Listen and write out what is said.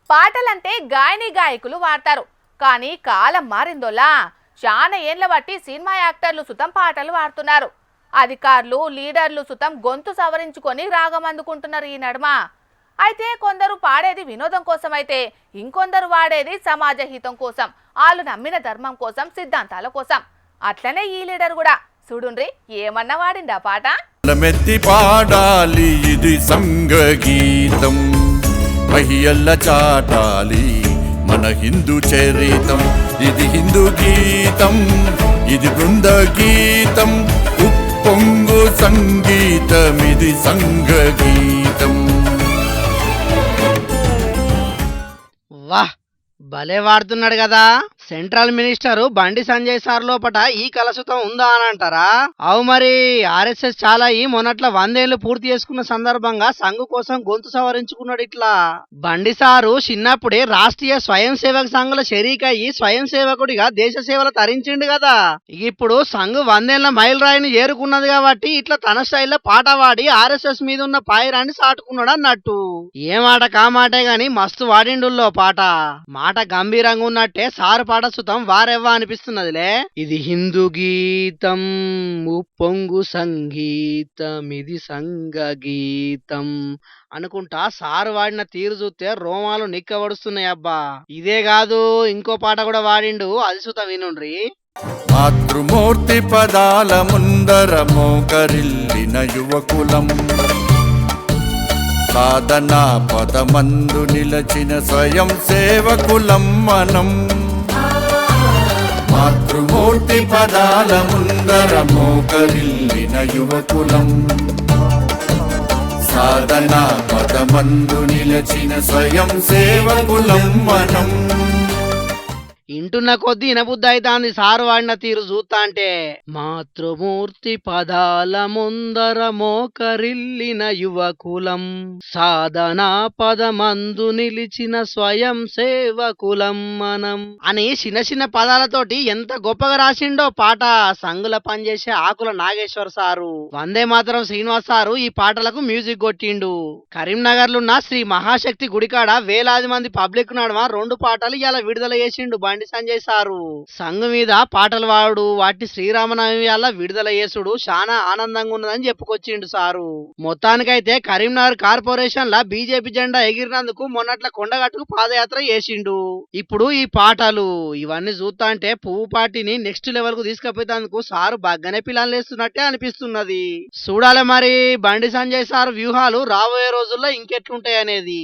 పాటలంటే గాయని గాయకులు వాడతారు. కానీ కాలం మారిందోలా చాలా ఏండ్ల బట్టి సినిమా యాక్టర్లు సుతం పాటలు వాడుతున్నారు. అధికారులు లీడర్లు సుతం గొంతు సవరించుకొని రాగం అందుకుంటున్నారు ఈ నడుమ. అయితే కొందరు పాడేది వినోదం కోసం అయితే ఇంకొందరు వాడేది సమాజ హితం కోసం, వాళ్ళు నమ్మిన ధర్మం కోసం, సిద్ధాంతాల కోసం. అట్లనే ఈ లీడర్ కూడా చూడుండ్రి ఏమన్నా వాడిండా పాట. మెత్తి పాడాలి ఇది సంగీతం, మహియల్ల చాటాలి మన హిందూ చరితం. ఇది హిందూ గీతం, ఇది బృంద గీతం, ఉప్పొంగు సంగీతం, ఇది సంగీతం. వాహ్, భలే వాడుతున్నాడు కదా. Central minister Bandi Sanjay sir లోపట ఈ కలసుతం ఉందా అని అంటారా? అవు మరి. ఆర్ఎస్ఎస్ చాలా ఈ మొన్నట్ల 100 ఏళ్లు పూర్తి చేసుకున్న సందర్భంగా సంఘు కోసం గొంతు సవరించుకున్నాడు. ఇట్లా బండి సారు చిన్నప్పుడే రాష్ట్రీయ స్వయం సేవక సంఘుల షరీకయ్యి స్వయం సేవకుడిగా దేశ సేవలు తరించిండు కదా. ఇప్పుడు సంఘు 100 ఏళ్ల మైల్ రాయిని చేరుకున్నది కాబట్టి ఇట్లా తన స్టైల్లో పాట వాడి ఆర్ఎస్ఎస్ మీద ఉన్న పాయిరాన్ని సాటుకున్నాడు అన్నట్టు. ఏ మాట కామాటే గాని మస్తు వాడిండుల్లో పాట. మాట గంభీరంగా ఉన్నట్టే సారు పాట సుతం వారెవ్వా అనిపిస్తున్నదిలే. ఇది హిందూ గీతం, ఉప్పొంగు సంగీతం, ఇది సంఘ గీతం అనుకుంటా సారు వాడిన తీరు చూస్తే రోమాలు నిక్కబడుస్తున్నాయి. అబ్బా, ఇదే కాదు ఇంకో పాట కూడా వాడిండు, అది సుత వినుండ్రి. మాతృమూర్తి పదాల ముందర మోకరిల్లిన యువకులం, సాధనా పదమందు నిలచిన స్వయం సేవకులం మనం. మాతృమూర్తి పదాల ముందర మోకరిల్లిన యువకులం, సాధనా పదమందు నిలచిన స్వయం సేవకులం మనం. ఇంటున్న కొద్దీ ఇనబుద్ధి అయితాంది సారు వాడిన తీరు చూస్తా అంటే. మాతృమూర్తి పదాల ముందర మోకరిల్లిన యువకులం, సాధనా పదమందు నిలిచిన స్వయం సేవకులం మనం అని చిన్న చిన్న పదాలతోటి ఎంత గొప్పగా రాసిండో పాట సంగుల పనిచేసే ఆకుల నాగేశ్వర్ సారు. వందే మాతరం శ్రీనివాస్ సారు ఈ పాటలకు మ్యూజిక్ కొట్టిండు. కరీంనగర్ లున్న శ్రీ మహాశక్తి గుడికాడ వేలాది మంది పబ్లిక్ నడుమ 2 పాటలు ఇలా విడుదల చేసిండు బండి సంజయ్ సారు. సంఘు మీద పాటలు వాడు వాటి శ్రీరామనవమి వల్ల విడుదల చేసుడు చాలా ఆనందంగా ఉన్నదని చెప్పుకొచ్చిండు సారు. మొత్తానికైతే కరీంనగర్ కార్పొరేషన్ లా బీజేపీ జెండా ఎగిరినందుకు మొన్నట్ల కొండగట్టుకు పాదయాత్ర చేసిండు. ఇప్పుడు ఈ పాటలు ఇవన్నీ చూస్తా అంటే పువ్వు పార్టీని నెక్స్ట్ లెవెల్ కు తీసుకుపోయేందుకు సారు బాగానే ప్లాన్ వేస్తున్నట్టే అనిపిస్తున్నది. చూడాలి మరి బండి సంజయ్ సారు వ్యూహాలు రాబోయే రోజుల్లో ఇంకెట్లుంటాయి అనేది.